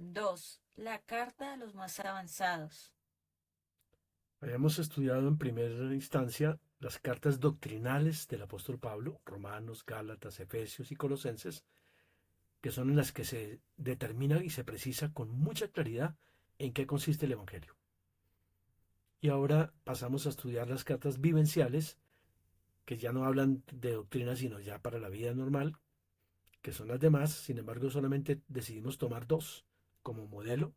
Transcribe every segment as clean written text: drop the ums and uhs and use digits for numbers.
2. La carta a los más avanzados. Habíamos estudiado en primera instancia las cartas doctrinales del apóstol Pablo, Romanos, Gálatas, Efesios y Colosenses, que son en las que se determina y se precisa con mucha claridad en qué consiste el Evangelio. Y ahora pasamos a estudiar las cartas vivenciales, que ya no hablan de doctrina, sino ya para la vida normal, que son las demás. Sin embargo, solamente decidimos tomar dos como modelo.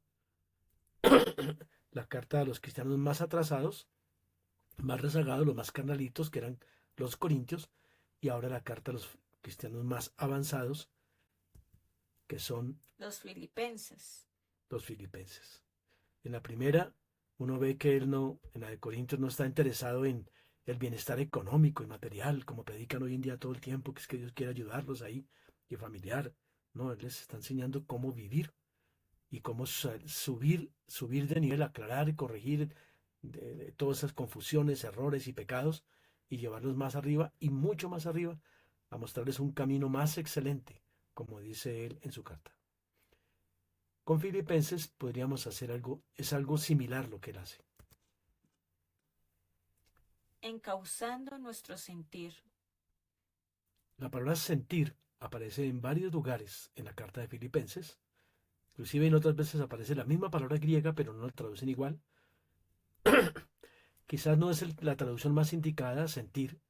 La carta a los cristianos más atrasados, más rezagados, los más carnalitos, que eran los corintios, y ahora la carta a los cristianos más avanzados, que son Los filipenses. los filipenses. En la primera, uno ve que él no, en la de Corintios, no está interesado en el bienestar económico y material, como predican hoy en día todo el tiempo, que es que Dios quiere ayudarlos ahí, y familiar. No, él les está enseñando cómo vivir y cómo subir de nivel, aclarar y corregir de todas esas confusiones, errores y pecados, y llevarlos más arriba y mucho más arriba, a mostrarles un camino más excelente, como dice él en su carta. Con Filipenses podríamos hacer algo, es algo similar lo que él hace. Encauzando nuestro sentir. La palabra sentir aparece en varios lugares en la carta de Filipenses, inclusive en otras veces aparece la misma palabra griega, pero no la traducen igual. Quizás no es la traducción más indicada, sentir,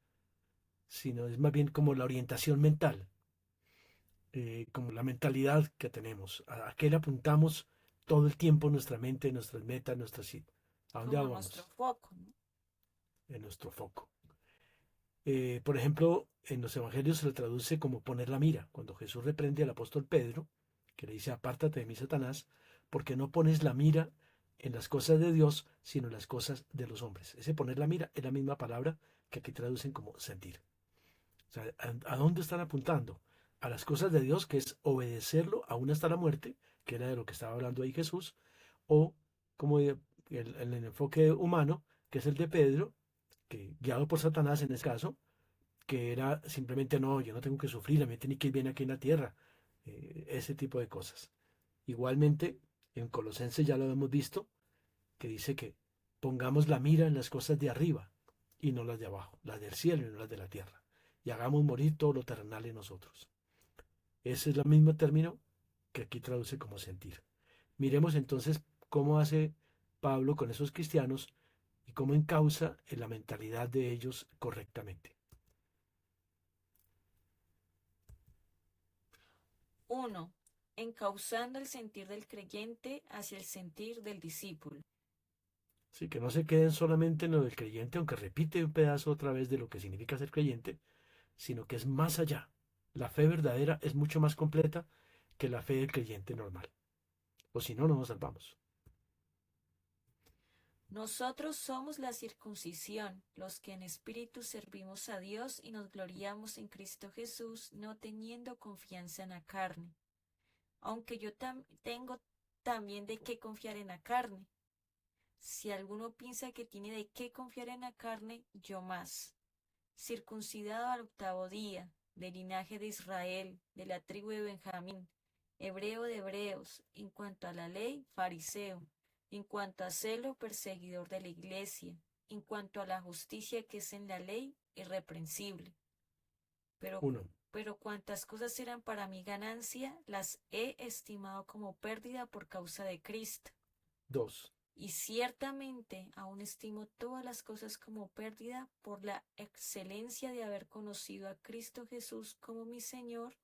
sino es más bien como la orientación mental, como la mentalidad que tenemos, a qué le apuntamos todo el tiempo nuestra mente, nuestras metas, a dónde Como nuestro vamos, foco, ¿no? en nuestro foco. Por ejemplo, en los evangelios se le traduce como poner la mira. Cuando Jesús reprende al apóstol Pedro, que le dice, apártate de mí, Satanás, porque no pones la mira en las cosas de Dios, sino en las cosas de los hombres. Ese poner la mira es la misma palabra que aquí traducen como sentir. O sea, ¿a dónde están apuntando? A las cosas de Dios, que es obedecerlo aún hasta la muerte, que era de lo que estaba hablando ahí Jesús, o como el enfoque humano, que es el de Pedro, que guiado por Satanás en este caso, que era simplemente no, yo no tengo que sufrir, a mí tiene que ir bien aquí en la tierra, ese tipo de cosas. Igualmente, en Colosenses ya lo hemos visto, que dice que pongamos la mira en las cosas de arriba y no las de abajo, las del cielo y no las de la tierra, y hagamos morir todo lo terrenal en nosotros. Ese es el mismo término que aquí traduce como sentir. Miremos entonces cómo hace Pablo con esos cristianos y cómo encausa en la mentalidad de ellos correctamente. 1. Encauzando el sentir del creyente hacia el sentir del discípulo. Sí, que no se queden solamente en lo del creyente, aunque repite un pedazo otra vez de lo que significa ser creyente, sino que es más allá. La fe verdadera es mucho más completa que la fe del creyente normal. O si no, no nos salvamos. Nosotros somos la circuncisión, los que en espíritu servimos a Dios y nos gloriamos en Cristo Jesús, no teniendo confianza en la carne. Aunque yo tengo también de qué confiar en la carne. Si alguno piensa que tiene de qué confiar en la carne, yo más. Circuncidado al octavo día, del linaje de Israel, de la tribu de Benjamín, hebreo de hebreos, en cuanto a la ley, fariseo, en cuanto a celo, perseguidor de la iglesia, en cuanto a la justicia que es en la ley, irreprensible. Pero, Uno. pero cuantas cosas eran para mi ganancia, las he estimado como pérdida por causa de Cristo. Dos. Y ciertamente aún estimo todas las cosas como pérdida por la excelencia de haber conocido a Cristo Jesús como mi Señor,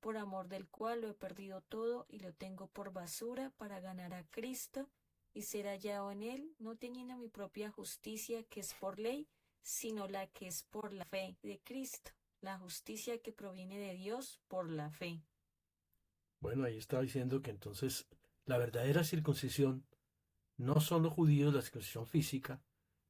por amor del cual lo he perdido todo y lo tengo por basura para ganar a Cristo y ser hallado en él, no teniendo mi propia justicia que es por ley, sino la que es por la fe de Cristo, la justicia que proviene de Dios por la fe. Bueno, ahí estaba diciendo que entonces la verdadera circuncisión no son los judíos la circuncisión física,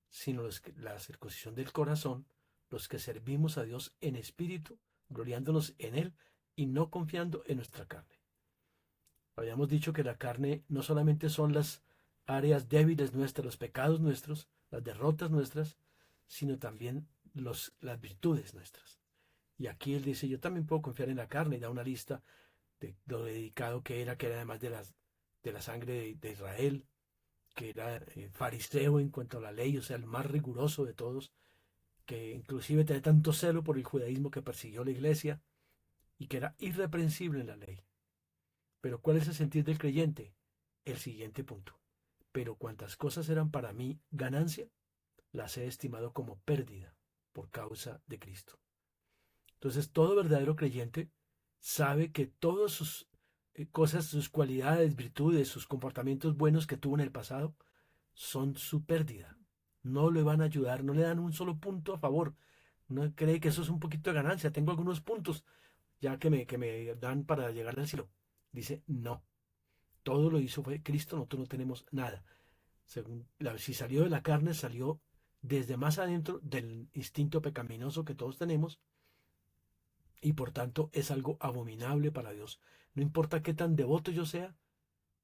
sino la circuncisión del corazón, los que servimos a Dios en espíritu, gloriándonos en Él y no confiando en nuestra carne. Habíamos dicho que la carne no solamente son las áreas débiles nuestras, los pecados nuestros, las derrotas nuestras, sino también las virtudes nuestras. Y aquí él dice, yo también puedo confiar en la carne, y da una lista de lo dedicado que era además de las de la sangre de Israel, que era fariseo en cuanto a la ley, o sea, el más riguroso de todos, que inclusive tenía tanto celo por el judaísmo que persiguió la iglesia y que era irreprensible en la ley. Pero ¿cuál es el sentir del creyente? El siguiente punto. Pero cuantas cosas eran para mí ganancia, las he estimado como pérdida por causa de Cristo. Entonces, todo verdadero creyente sabe que todas sus cosas, sus cualidades, virtudes, sus comportamientos buenos que tuvo en el pasado, son su pérdida. No le van a ayudar, no le dan un solo punto a favor. No cree que eso es un poquito de ganancia. Tengo algunos puntos ya que me dan para llegar al cielo. Dice, no. Todo lo hizo fue Cristo, nosotros no tenemos nada. Si salió de la carne, salió desde más adentro del instinto pecaminoso que todos tenemos y por tanto es algo abominable para Dios. No importa qué tan devoto yo sea,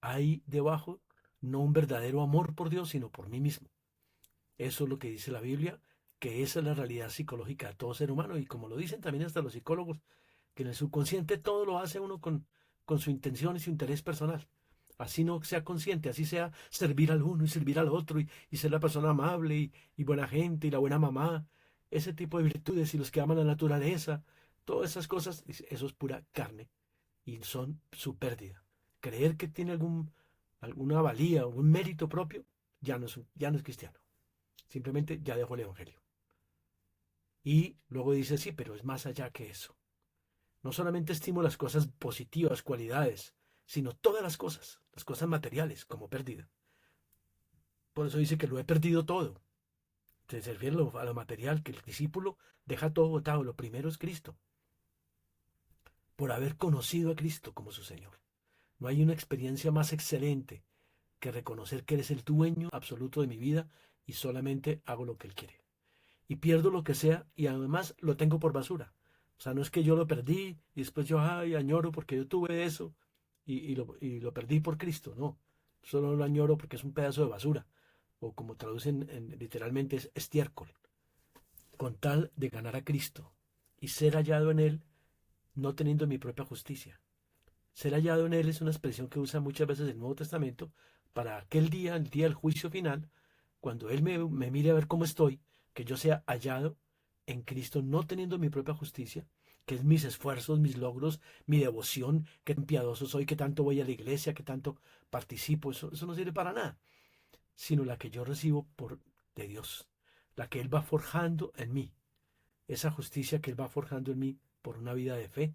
hay debajo no un verdadero amor por Dios, sino por mí mismo. Eso es lo que dice la Biblia, que esa es la realidad psicológica de todo ser humano y como lo dicen también hasta los psicólogos, que en el subconsciente todo lo hace uno con su intención y su interés personal. Así no sea consciente, así sea servir al uno y servir al otro y ser la persona amable y buena gente y la buena mamá, ese tipo de virtudes y los que aman la naturaleza, todas esas cosas, eso es pura carne y son su pérdida. Creer que tiene alguna valía o un mérito propio ya no es cristiano. Simplemente ya dejó el Evangelio. Y luego dice, sí, pero es más allá que eso. No solamente estimo las cosas positivas, cualidades, sino todas las cosas materiales, como pérdida. Por eso dice que lo he perdido todo. Se refiere a lo material, que el discípulo deja todo botado. Lo primero es Cristo, por haber conocido a Cristo como su Señor. No hay una experiencia más excelente que reconocer que eres el dueño absoluto de mi vida y solamente hago lo que Él quiere. Y pierdo lo que sea y además lo tengo por basura. O sea, no es que yo lo perdí y después yo, ay, añoro porque yo tuve eso y lo perdí por Cristo. No, solo lo añoro porque es un pedazo de basura. O como traducen literalmente es estiércol. Con tal de ganar a Cristo y ser hallado en Él, no teniendo mi propia justicia. Ser hallado en Él es una expresión que usa muchas veces el Nuevo Testamento para aquel día, el día del juicio final, cuando Él me mire a ver cómo estoy, que yo sea hallado en Cristo, no teniendo mi propia justicia, que es mis esfuerzos, mis logros, mi devoción, que tan piadoso soy, que tanto voy a la iglesia, que tanto participo, eso no sirve para nada, sino la que yo recibo de Dios, la que Él va forjando en mí, esa justicia que Él va forjando en mí por una vida de fe.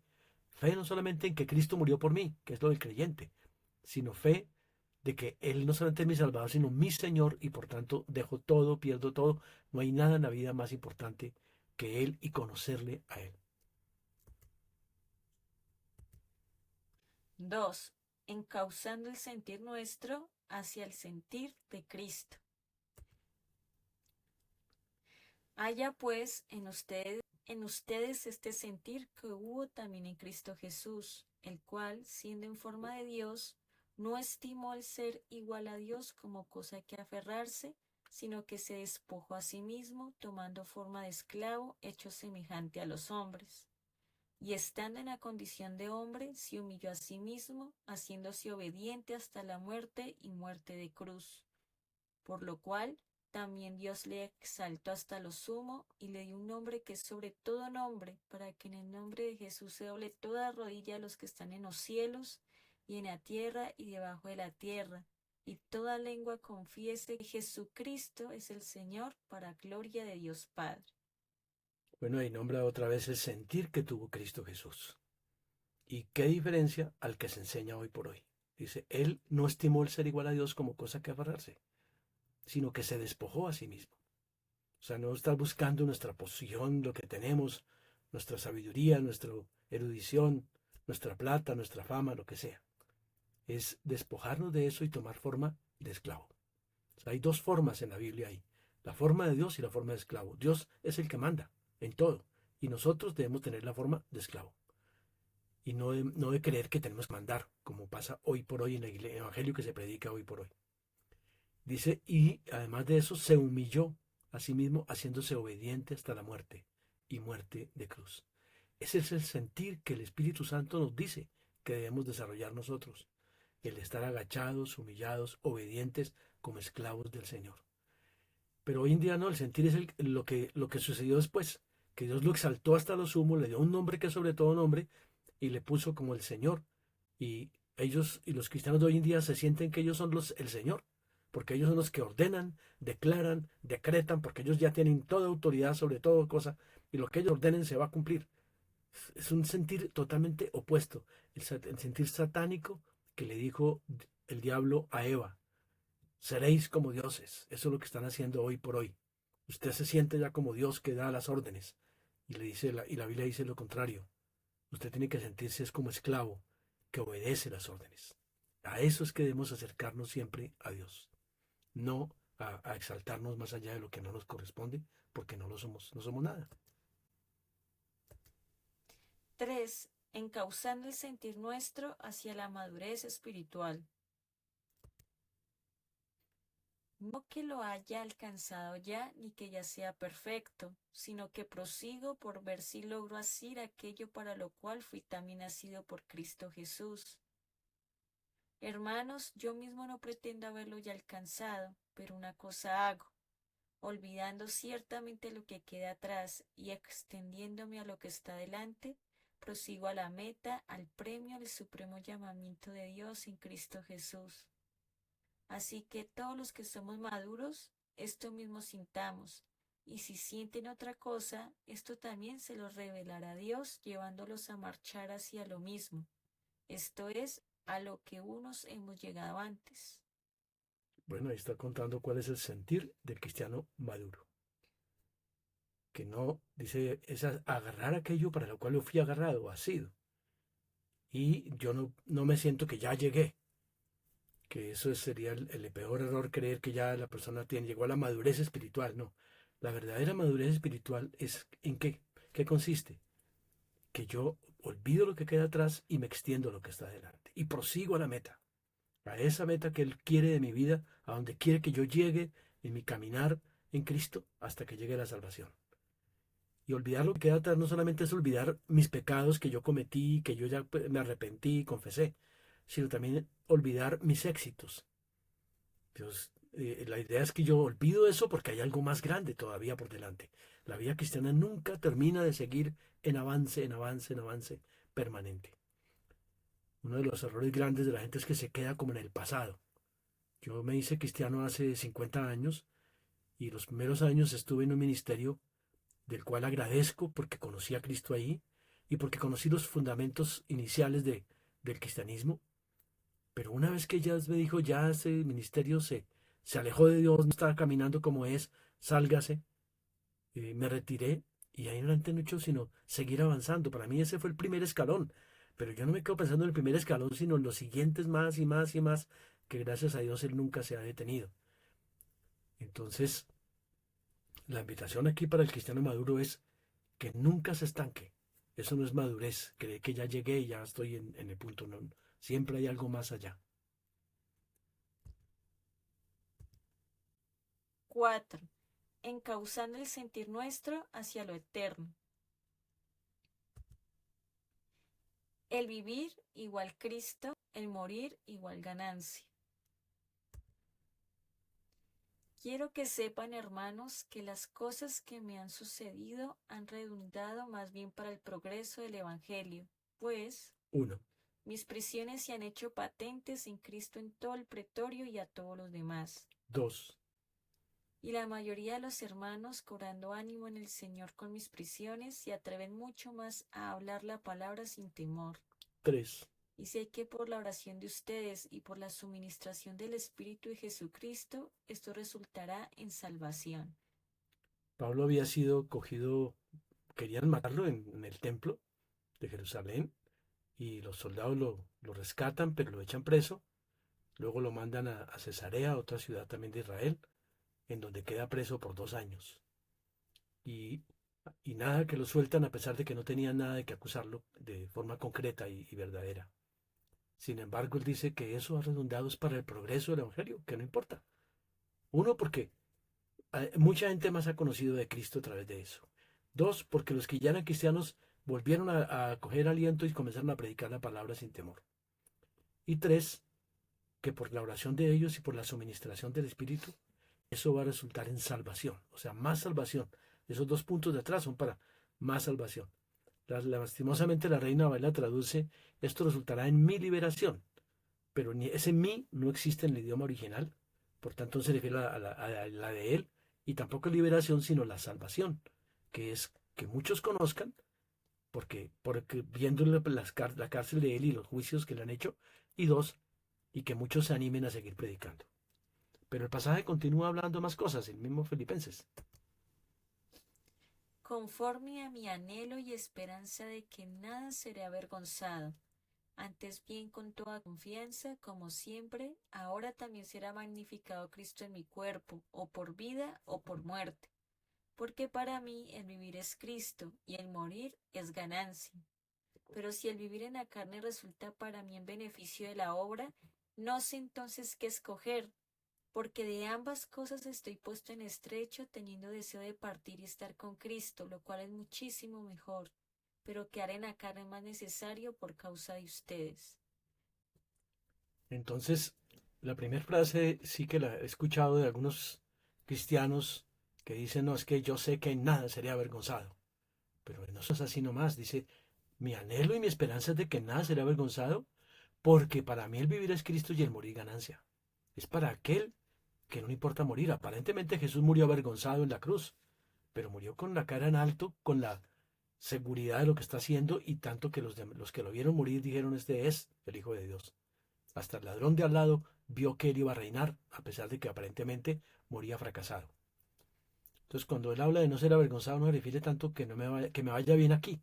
Fe no solamente en que Cristo murió por mí, que es lo del creyente, sino fe de que Él no solamente es mi Salvador, sino mi Señor, y por tanto dejo todo, pierdo todo. No hay nada en la vida más importante que Él y conocerle a Él. 2. Encauzando el sentir nuestro hacia el sentir de Cristo. Haya pues en ustedes este sentir que hubo también en Cristo Jesús, el cual, siendo en forma de Dios, no estimó el ser igual a Dios como cosa que aferrarse, sino que se despojó a sí mismo, tomando forma de esclavo, hecho semejante a los hombres. Y estando en la condición de hombre, se humilló a sí mismo, haciéndose obediente hasta la muerte y muerte de cruz. Por lo cual también Dios le exaltó hasta lo sumo y le dio un nombre que es sobre todo nombre, para que en el nombre de Jesús se doble toda rodilla a los que están en los cielos y en la tierra y debajo de la tierra, y toda lengua confiese que Jesucristo es el Señor, para gloria de Dios Padre. Bueno, ahí nombra otra vez el sentir que tuvo Cristo Jesús. ¿Y qué diferencia al que se enseña hoy por hoy? Dice, Él no estimó el ser igual a Dios como cosa que aferrarse, sino que se despojó a sí mismo. O sea, no estar buscando nuestra posición, lo que tenemos, nuestra sabiduría, nuestra erudición, nuestra plata, nuestra fama, lo que sea. Es despojarnos de eso y tomar forma de esclavo. O sea, hay dos formas en la Biblia ahí. La forma de Dios y la forma de esclavo. Dios es el que manda en todo. Y nosotros debemos tener la forma de esclavo. Y no de creer que tenemos que mandar, como pasa hoy por hoy en el evangelio que se predica hoy por hoy. Dice, y además de eso se humilló a sí mismo haciéndose obediente hasta la muerte y muerte de cruz. Ese es el sentir que el Espíritu Santo nos dice que debemos desarrollar nosotros. el estar agachados, humillados, obedientes como esclavos del Señor. Pero hoy en día no, el sentir es lo que sucedió después, que Dios lo exaltó hasta lo sumo, le dio un nombre que es sobre todo nombre y le puso como el Señor. Y ellos y los cristianos de hoy en día se sienten que ellos son el Señor, porque ellos son los que ordenan, declaran, decretan, porque ellos ya tienen toda autoridad sobre toda cosa y lo que ellos ordenen se va a cumplir. Es un sentir totalmente opuesto, el sentir satánico que le dijo el diablo a Eva: seréis como dioses. Eso es lo que están haciendo hoy por hoy. Usted se siente ya como Dios que da las órdenes. Y la Biblia dice lo contrario. Usted tiene que sentirse es como esclavo que obedece las órdenes. A eso es que debemos acercarnos siempre a Dios. No a exaltarnos más allá de lo que no nos corresponde, porque no lo somos, no somos nada. 3. Encauzando el sentir nuestro hacia la madurez espiritual. No que lo haya alcanzado ya, ni que ya sea perfecto, sino que prosigo por ver si logro asir aquello para lo cual fui también nacido por Cristo Jesús. Hermanos, yo mismo no pretendo haberlo ya alcanzado, pero una cosa hago, olvidando ciertamente lo que queda atrás y extendiéndome a lo que está delante, prosigo a la meta, al premio del supremo llamamiento de Dios en Cristo Jesús. Así que todos los que somos maduros, esto mismo sintamos, y si sienten otra cosa, esto también se los revelará Dios, llevándolos a marchar hacia lo mismo, esto es, a lo que unos hemos llegado antes. Bueno, ahí está contando cuál es el sentir del cristiano maduro. Que no, dice, es agarrar aquello para lo cual yo fui agarrado, asido. Y yo no me siento que ya llegué. Que eso sería el peor error, creer que ya la persona llegó a la madurez espiritual. No, la verdadera madurez espiritual es ¿en qué consiste? Que yo olvido lo que queda atrás y me extiendo a lo que está delante. Y prosigo a la meta, a esa meta que Él quiere de mi vida, a donde quiere que yo llegue en mi caminar en Cristo hasta que llegue la salvación. Y olvidar lo que queda atrás no solamente es olvidar mis pecados que yo cometí, que yo ya me arrepentí y confesé, sino también olvidar mis éxitos. Dios, la idea es que yo olvido eso porque hay algo más grande todavía por delante. La vida cristiana nunca termina de seguir en avance, en avance, en avance permanente. Uno de los errores grandes de la gente es que se queda como en el pasado. Yo me hice cristiano hace 50 años y los primeros años estuve en un ministerio del cual agradezco porque conocí a Cristo ahí y porque conocí los fundamentos iniciales del cristianismo. Pero una vez que ya me dijo, ya ese ministerio se alejó de Dios, no estaba caminando como es, sálgase, me retiré y ahí no han hecho sino seguir avanzando. Para mí ese fue el primer escalón, pero yo no me quedo pensando en el primer escalón, sino en los siguientes más y más y más, que gracias a Dios él nunca se ha detenido. Entonces, la invitación aquí para el cristiano maduro es que nunca se estanque. Eso no es madurez, cree que ya llegué y ya estoy en el punto. No, siempre hay algo más allá. 4. Encauzando el sentir nuestro hacia lo eterno. El vivir igual Cristo, el morir igual ganancia. Quiero que sepan, hermanos, que las cosas que me han sucedido han redundado más bien para el progreso del Evangelio, pues 1. mis prisiones se han hecho patentes en Cristo en todo el pretorio y a todos los demás. 2. Y la mayoría de los hermanos, cobrando ánimo en el Señor con mis prisiones, se atreven mucho más a hablar la palabra sin temor. 3. Y sé que por la oración de ustedes y por la suministración del Espíritu de Jesucristo, esto resultará en salvación. Pablo había sido cogido, querían matarlo en el templo de Jerusalén y los soldados lo rescatan, pero lo echan preso. Luego lo mandan a Cesarea, otra ciudad también de Israel, en donde queda preso por 2 años. Y, y nada, que lo sueltan a pesar de que no tenían nada de que acusarlo de forma concreta y verdadera. Sin embargo, él dice que eso ha redundado es para el progreso del Evangelio, que no importa. Uno, porque mucha gente más ha conocido de Cristo a través de eso. 2, porque los que ya eran cristianos volvieron a coger aliento y comenzaron a predicar la palabra sin temor. Y 3, que por la oración de ellos y por la suministración del Espíritu, eso va a resultar en salvación, o sea, más salvación. Esos dos puntos de atrás son para más salvación. Lastimosamente la Reina Valera traduce, esto resultará en mi liberación, pero ese mi no existe en el idioma original, por tanto no se refiere a la de él, y tampoco liberación, sino la salvación, que es que muchos conozcan, porque viendo la cárcel de él y los juicios que le han hecho, y dos, y que muchos se animen a seguir predicando. Pero el pasaje continúa hablando más cosas, el mismo Filipenses. Conforme a mi anhelo y esperanza de que nada seré avergonzado, antes bien con toda confianza, como siempre, ahora también será magnificado Cristo en mi cuerpo, o por vida o por muerte. Porque para mí el vivir es Cristo y el morir es ganancia. Pero si el vivir en la carne resulta para mí en beneficio de la obra, no sé entonces qué escoger, porque de ambas cosas estoy puesto en estrecho, teniendo deseo de partir y estar con Cristo, lo cual es muchísimo mejor, pero quedar en la carne es más necesario por causa de ustedes. Entonces, la primera frase sí que la he escuchado de algunos cristianos que dicen, no, es que yo sé que en nada sería avergonzado. Pero no es así nomás, dice, mi anhelo y mi esperanza es de que nada será avergonzado, porque para mí el vivir es Cristo y el morir ganancia. Es para aquel que no le importa morir. Aparentemente Jesús murió avergonzado en la cruz, pero murió con la cara en alto, con la seguridad de lo que está haciendo, y tanto que los que lo vieron morir dijeron, este es el Hijo de Dios. Hasta el ladrón de al lado vio que él iba a reinar, a pesar de que aparentemente moría fracasado. Entonces, cuando él habla de no ser avergonzado, no se refiere tanto que, que me vaya bien aquí,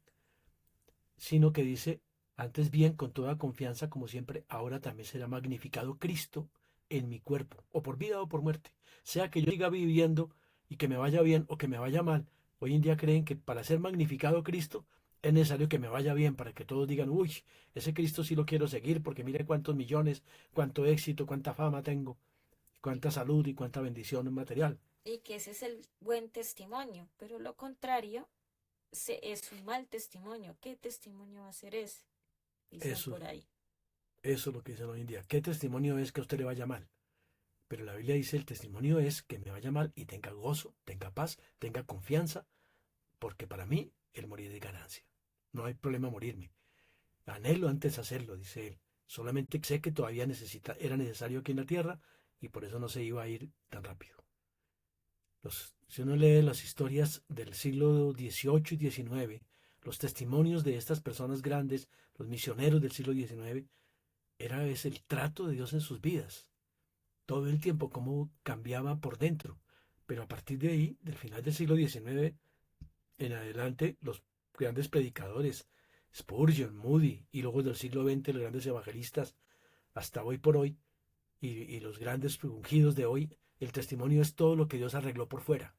sino que dice, antes bien, con toda confianza, como siempre, ahora también será magnificado Cristo en mi cuerpo, o por vida o por muerte. Sea que yo siga viviendo y que me vaya bien o que me vaya mal, hoy en día creen que para ser magnificado Cristo es necesario que me vaya bien, para que todos digan, uy, ese Cristo sí lo quiero seguir, porque mire cuántos millones, cuánto éxito, cuánta fama tengo, cuánta salud y cuánta bendición material. Y que ese es el buen testimonio, pero lo contrario es un mal testimonio. ¿Qué testimonio va a ser ese? Dicen Eso, por ahí. eso es lo que dicen hoy en día. ¿Qué testimonio es que a usted le vaya mal? Pero la Biblia dice, el testimonio es que me vaya mal y tenga gozo, tenga paz, tenga confianza, porque para mí el morir es ganancia. No hay problema morirme. Anhelo antes hacerlo, dice él. Solamente sé que todavía era necesario aquí en la tierra y por eso no se iba a ir tan rápido. Si uno lee las historias del siglo XVIII y XIX, los testimonios de estas personas grandes, los misioneros del siglo XIX, es el trato de Dios en sus vidas. Todo el tiempo cómo cambiaba por dentro. Pero a partir de ahí, del final del siglo XIX en adelante, los grandes predicadores, Spurgeon, Moody, y luego del siglo XX los grandes evangelistas, hasta hoy por hoy, y los grandes ungidos de hoy, el testimonio es todo lo que Dios arregló por fuera.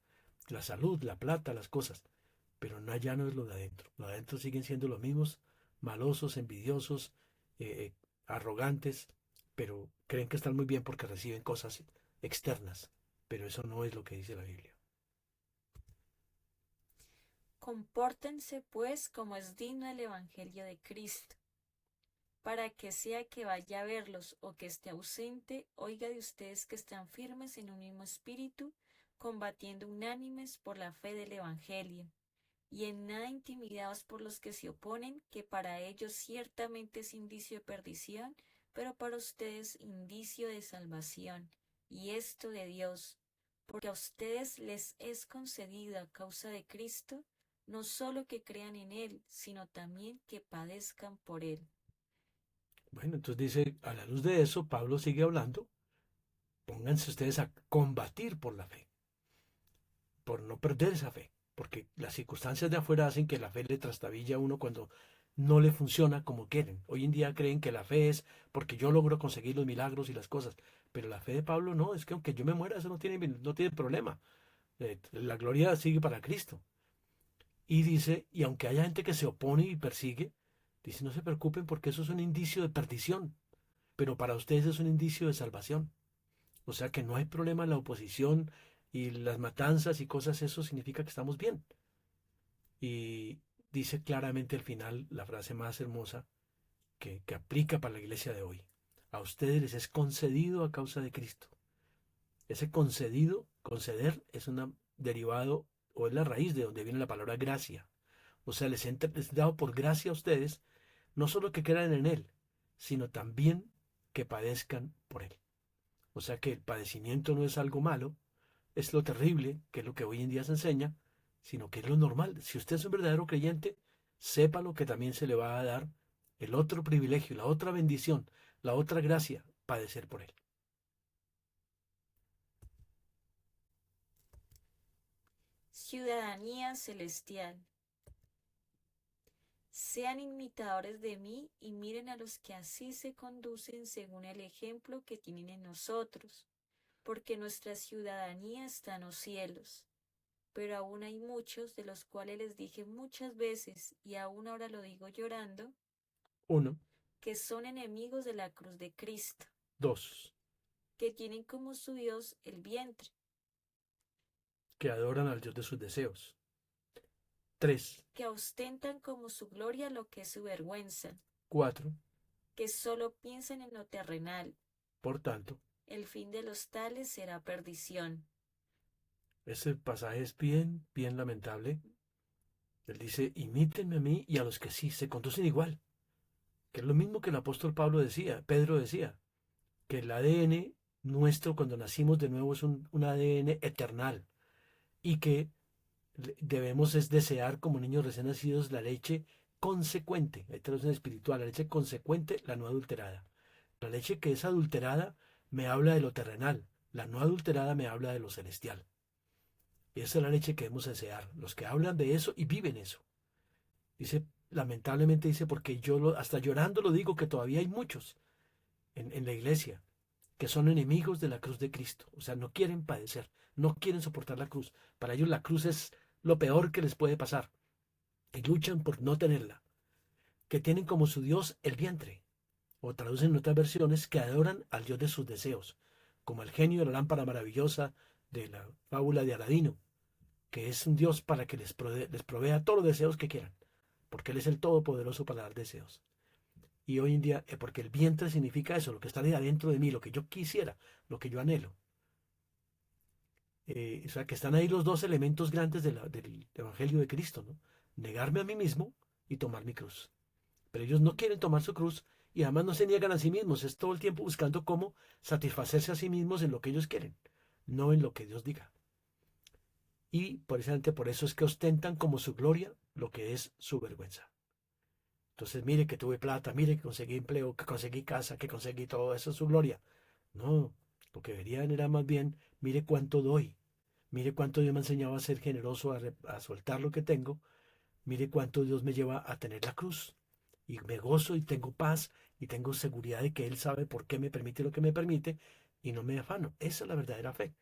La salud, la plata, las cosas. Pero no, ya no es lo de adentro. Lo de adentro siguen siendo los mismos, malosos, envidiosos, arrogantes, pero creen que están muy bien porque reciben cosas externas. Pero eso no es lo que dice la Biblia. Compórtense pues como es digno el Evangelio de Cristo, para que sea que vaya a verlos o que esté ausente, oiga de ustedes que están firmes en un mismo espíritu, combatiendo unánimes por la fe del Evangelio, y en nada intimidados por los que se oponen, que para ellos ciertamente es indicio de perdición, pero para ustedes indicio de salvación, y esto de Dios, porque a ustedes les es concedido a causa de Cristo, no solo que crean en Él, sino también que padezcan por Él. Bueno, entonces dice, a la luz de eso, Pablo sigue hablando, pónganse ustedes a combatir por la fe, por no perder esa fe, porque las circunstancias de afuera hacen que la fe le trastabilla a uno cuando no le funciona como quieren. Hoy en día creen que la fe es porque yo logro conseguir los milagros y las cosas, pero la fe de Pablo no, es que aunque yo me muera, eso no tiene problema. La gloria sigue para Cristo. Y dice, y aunque haya gente que se opone y persigue, dice, no se preocupen porque eso es un indicio de perdición, pero para ustedes es un indicio de salvación. O sea que no hay problema en la oposición y las matanzas y cosas, eso significa que estamos bien. Y dice claramente al final la frase más hermosa que aplica para la iglesia de hoy. A ustedes les es concedido a causa de Cristo. Ese conceder, es un derivado o es la raíz de donde viene la palabra gracia. O sea, les dado por gracia a ustedes, no solo que crean en Él, sino también que padezcan por Él. O sea que el padecimiento no es algo malo, es lo terrible, que es lo que hoy en día se enseña, sino que es lo normal. Si usted es un verdadero creyente, sepa lo que también se le va a dar el otro privilegio, la otra bendición, la otra gracia, padecer por Él. Ciudadanía celestial. Sean imitadores de mí y miren a los que así se conducen según el ejemplo que tienen en nosotros, porque nuestra ciudadanía está en los cielos. Pero aún hay muchos de los cuales les dije muchas veces, y aún ahora lo digo llorando, 1, que son enemigos de la cruz de Cristo, 2, que tienen como su Dios el vientre, que adoran al Dios de sus deseos. 3, que ostentan como su gloria lo que es su vergüenza, 4, que solo piensan en lo terrenal. por tanto, El fin de los tales será perdición. ese pasaje es bien, bien lamentable. Él dice, imítenme a mí y a los que sí se conducen igual. Que es lo mismo que el apóstol Pedro decía, que el ADN nuestro cuando nacimos de nuevo es un ADN eternal y que debemos es desear como niños recién nacidos la leche consecuente, hay traducción espiritual, la leche consecuente, la no adulterada. La leche que es adulterada me habla de lo terrenal, la no adulterada me habla de lo celestial. Y esa es la leche que debemos desear, los que hablan de eso y viven eso. Dice, lamentablemente dice, porque hasta llorando lo digo, que todavía hay muchos en la iglesia que son enemigos de la cruz de Cristo. O sea, no quieren padecer, no quieren soportar la cruz. Para ellos la cruz es lo peor que les puede pasar. Y luchan por no tenerla. Que tienen como su Dios el vientre. O traducen en otras versiones que adoran al Dios de sus deseos. Como el genio de la lámpara maravillosa de la fábula de Aladino. Que es un Dios para que les provea todos los deseos que quieran. Porque Él es el Todopoderoso para dar deseos. Y hoy en día, porque el vientre significa eso, lo que está adentro de mí, lo que yo quisiera, lo que yo anhelo. O sea, que están ahí los dos elementos grandes del Evangelio de Cristo, ¿no? Negarme a mí mismo y tomar mi cruz. Pero ellos no quieren tomar su cruz y además no se niegan a sí mismos. Es todo el tiempo buscando cómo satisfacerse a sí mismos en lo que ellos quieren, no en lo que Dios diga. Y precisamente por eso es que ostentan como su gloria lo que es su vergüenza. Entonces, mire que tuve plata, mire que conseguí empleo, que conseguí casa, que conseguí todo eso, es su gloria. No, lo que deberían era más bien, mire cuánto doy, mire cuánto Dios me ha enseñado a ser generoso, a soltar lo que tengo, mire cuánto Dios me lleva a tener la cruz. Y me gozo y tengo paz y tengo seguridad de que Él sabe por qué me permite lo que me permite y no me afano. Esa es la verdadera fe.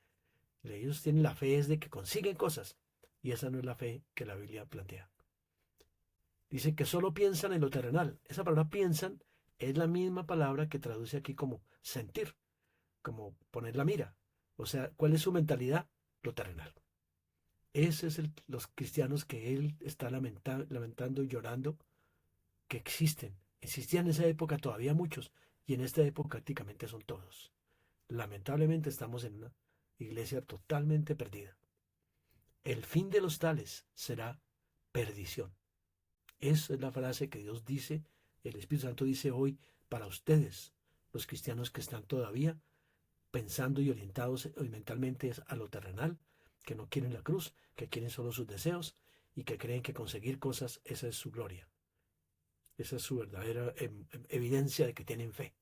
Ellos tienen la fe es de que consiguen cosas y esa no es la fe que la Biblia plantea. Dice que solo piensan en lo terrenal. Esa palabra piensan es la misma palabra que traduce aquí como sentir, como poner la mira. O sea, ¿cuál es su mentalidad? Lo terrenal. Ese es los cristianos que él está lamentando y llorando que existen. Existían en esa época todavía muchos y en esta época prácticamente son todos. Lamentablemente estamos en una iglesia totalmente perdida. El fin de los tales será perdición. Esa es la frase que Dios dice, el Espíritu Santo dice hoy para ustedes, los cristianos que están todavía pensando y orientados mentalmente a lo terrenal, que no quieren la cruz, que quieren solo sus deseos y que creen que conseguir cosas, esa es su gloria. Esa es su verdadera evidencia de que tienen fe,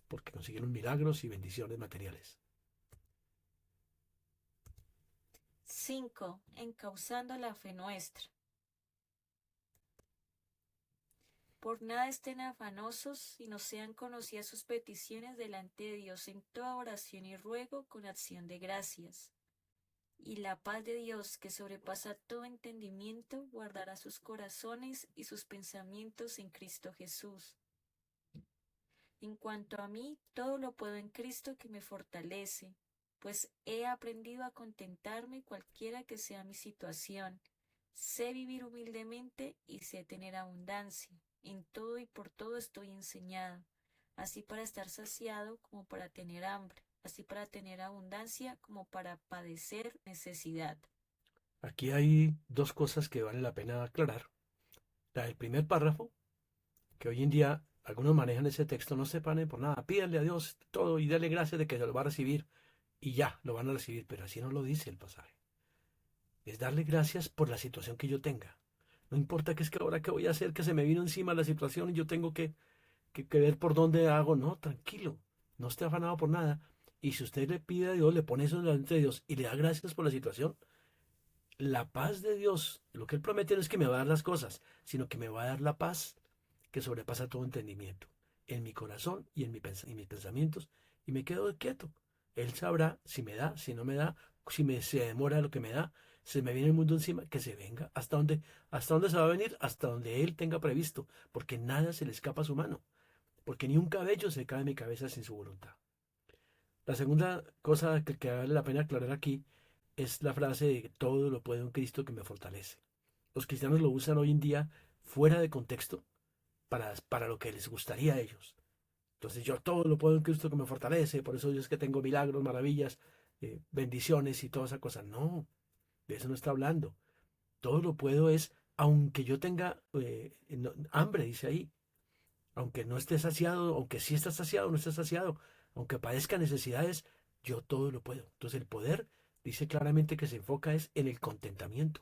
porque consiguieron milagros y bendiciones materiales. 5. Encauzando la fe nuestra. Por nada estén afanosos y no sean conocidas sus peticiones delante de Dios en toda oración y ruego con acción de gracias. Y la paz de Dios, que sobrepasa todo entendimiento, guardará sus corazones y sus pensamientos en Cristo Jesús. En cuanto a mí, todo lo puedo en Cristo que me fortalece, pues he aprendido a contentarme cualquiera que sea mi situación. Sé vivir humildemente y sé tener abundancia. En todo y por todo estoy enseñado, así para estar saciado como para tener hambre, así para tener abundancia como para padecer necesidad. Aquí hay dos cosas que vale la pena aclarar. La del primer párrafo, que hoy en día algunos manejan ese texto, no se panen por nada, pídanle a Dios todo y dale gracias de que se lo va a recibir y ya, lo van a recibir, pero así no lo dice el pasaje. Es darle gracias por la situación que yo tenga. No importa que es que ahora que voy a hacer, que se me vino encima la situación y yo tengo que ver por dónde hago. No, tranquilo, no esté afanado por nada. Y si usted le pide a Dios, le pone eso delante de Dios y le da gracias por la situación, la paz de Dios, lo que Él promete no es que me va a dar las cosas, sino que me va a dar la paz que sobrepasa todo entendimiento en mi corazón y en mis pensamientos, y me quedo quieto. Él sabrá si me da, si no me da, si se demora lo que me da, se me viene el mundo encima, que se venga. Hasta dónde se va a venir? Hasta donde Él tenga previsto, porque nada se le escapa a su mano, porque ni un cabello se cae de mi cabeza sin su voluntad. La segunda cosa que vale la pena aclarar aquí es la frase de todo lo puedo en Cristo que me fortalece. Los cristianos lo usan hoy en día fuera de contexto para lo que les gustaría a ellos. Entonces yo todo lo puedo en Cristo que me fortalece, por eso yo es que tengo milagros, maravillas, bendiciones y toda esa cosa. No, de eso no está hablando. Todo lo puedo es, aunque yo tenga hambre, dice ahí, aunque no esté saciado, aunque sí está saciado, no esté saciado, aunque padezca necesidades, yo todo lo puedo. Entonces el poder dice claramente que se enfoca es en el contentamiento.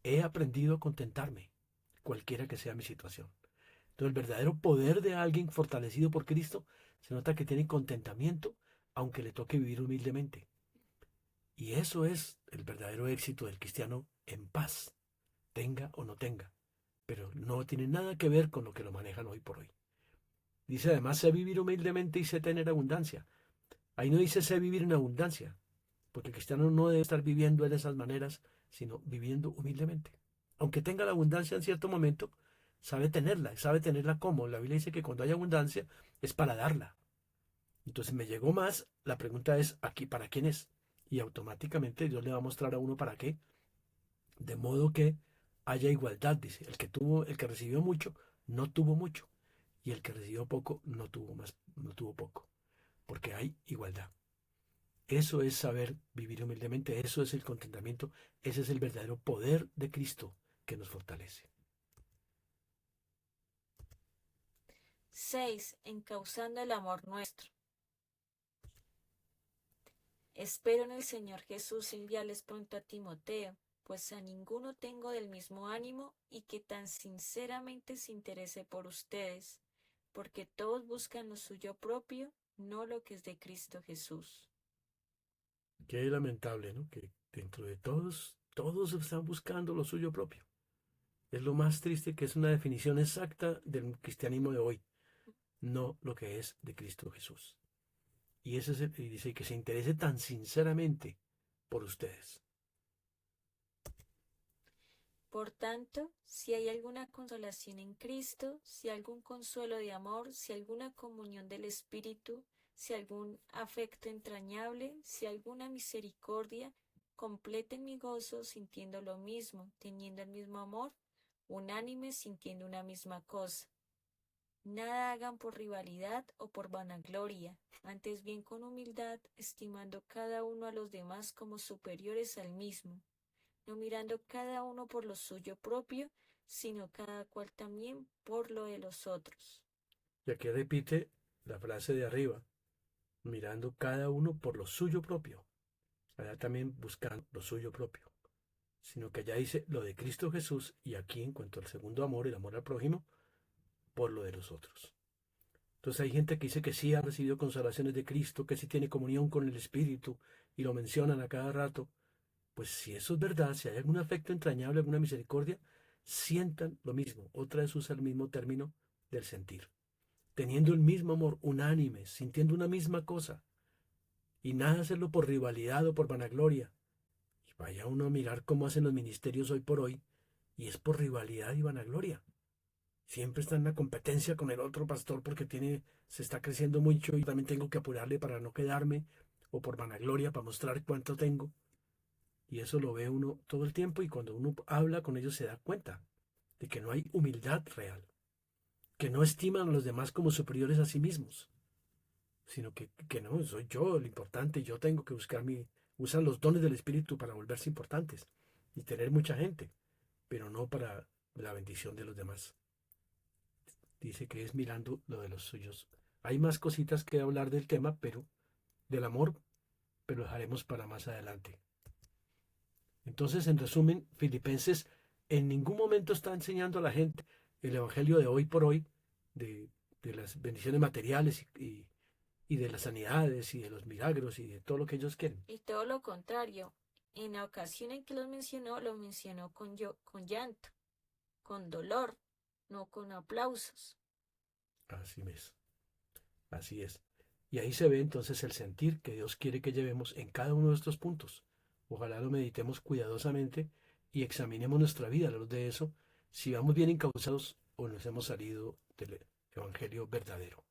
He aprendido a contentarme, cualquiera que sea mi situación. Entonces el verdadero poder de alguien fortalecido por Cristo se nota que tiene contentamiento, aunque le toque vivir humildemente. Y eso es el verdadero éxito del cristiano en paz, tenga o no tenga. Pero no tiene nada que ver con lo que lo manejan hoy por hoy. Dice además, sé vivir humildemente y sé tener abundancia. Ahí no dice sé vivir en abundancia, porque el cristiano no debe estar viviendo de esas maneras, sino viviendo humildemente. Aunque tenga la abundancia en cierto momento, sabe tenerla como. La Biblia dice que cuando hay abundancia es para darla. Entonces me llegó más, la pregunta es, ¿aquí para quién es? Y automáticamente Dios le va a mostrar a uno para qué. De modo que haya igualdad, dice. El que recibió mucho, no tuvo mucho. Y el que recibió poco, no tuvo poco. Porque hay igualdad. Eso es saber vivir humildemente, eso es el contentamiento, ese es el verdadero poder de Cristo que nos fortalece. 6. Encauzando el amor nuestro. Espero en el Señor Jesús enviarles pronto a Timoteo, pues a ninguno tengo del mismo ánimo y que tan sinceramente se interese por ustedes, porque todos buscan lo suyo propio, no lo que es de Cristo Jesús. Qué lamentable, ¿no? Que dentro de todos están buscando lo suyo propio. Es lo más triste que es una definición exacta del cristianismo de hoy, no lo que es de Cristo Jesús. Y ese es y dice que se interese tan sinceramente por ustedes. Por tanto, si hay alguna consolación en Cristo, si algún consuelo de amor, si alguna comunión del Espíritu, si algún afecto entrañable, si alguna misericordia, completen mi gozo sintiendo lo mismo, teniendo el mismo amor, unánimes sintiendo una misma cosa. Nada hagan por rivalidad o por vanagloria, antes bien con humildad, estimando cada uno a los demás como superiores al mismo, no mirando cada uno por lo suyo propio, sino cada cual también por lo de los otros. Y aquí repite la frase de arriba, mirando cada uno por lo suyo propio. Allá también buscando lo suyo propio. Sino que allá dice lo de Cristo Jesús y aquí en cuanto al segundo amor, el amor al prójimo, por lo de los otros. Entonces hay gente que dice que sí ha recibido consolaciones de Cristo, que sí tiene comunión con el Espíritu y lo mencionan a cada rato. Pues si eso es verdad, si hay algún afecto entrañable, alguna misericordia, sientan lo mismo. Otra vez usa el mismo término del sentir. Teniendo el mismo amor, unánimes, sintiendo una misma cosa. Y nada hacerlo por rivalidad o por vanagloria. Y vaya uno a mirar cómo hacen los ministerios hoy por hoy, y es por rivalidad y vanagloria. Siempre está en la competencia con el otro pastor porque se está creciendo mucho y también tengo que apurarle para no quedarme, o por vanagloria para mostrar cuánto tengo. Y eso lo ve uno todo el tiempo y cuando uno habla con ellos se da cuenta de que no hay humildad real. que no estiman a los demás como superiores a sí mismos, sino que no, soy yo el importante, yo tengo que buscar usan los dones del Espíritu para volverse importantes y tener mucha gente, pero no para la bendición de los demás. Dice que es mirando lo de los suyos. Hay más cositas que hablar del tema, pero del amor, pero dejaremos para más adelante. Entonces, en resumen, Filipenses en ningún momento está enseñando a la gente el evangelio de hoy por hoy, de, de las bendiciones materiales y de las sanidades y de los milagros y de todo lo que ellos quieren. Y todo lo contrario, en la ocasión en que lo mencionó con llanto, con dolor, no con aplausos. Así es, así es. Y ahí se ve entonces el sentir que Dios quiere que llevemos en cada uno de estos puntos. Ojalá lo meditemos cuidadosamente y examinemos nuestra vida a la luz de eso, si vamos bien encausados o nos hemos salido del Evangelio verdadero.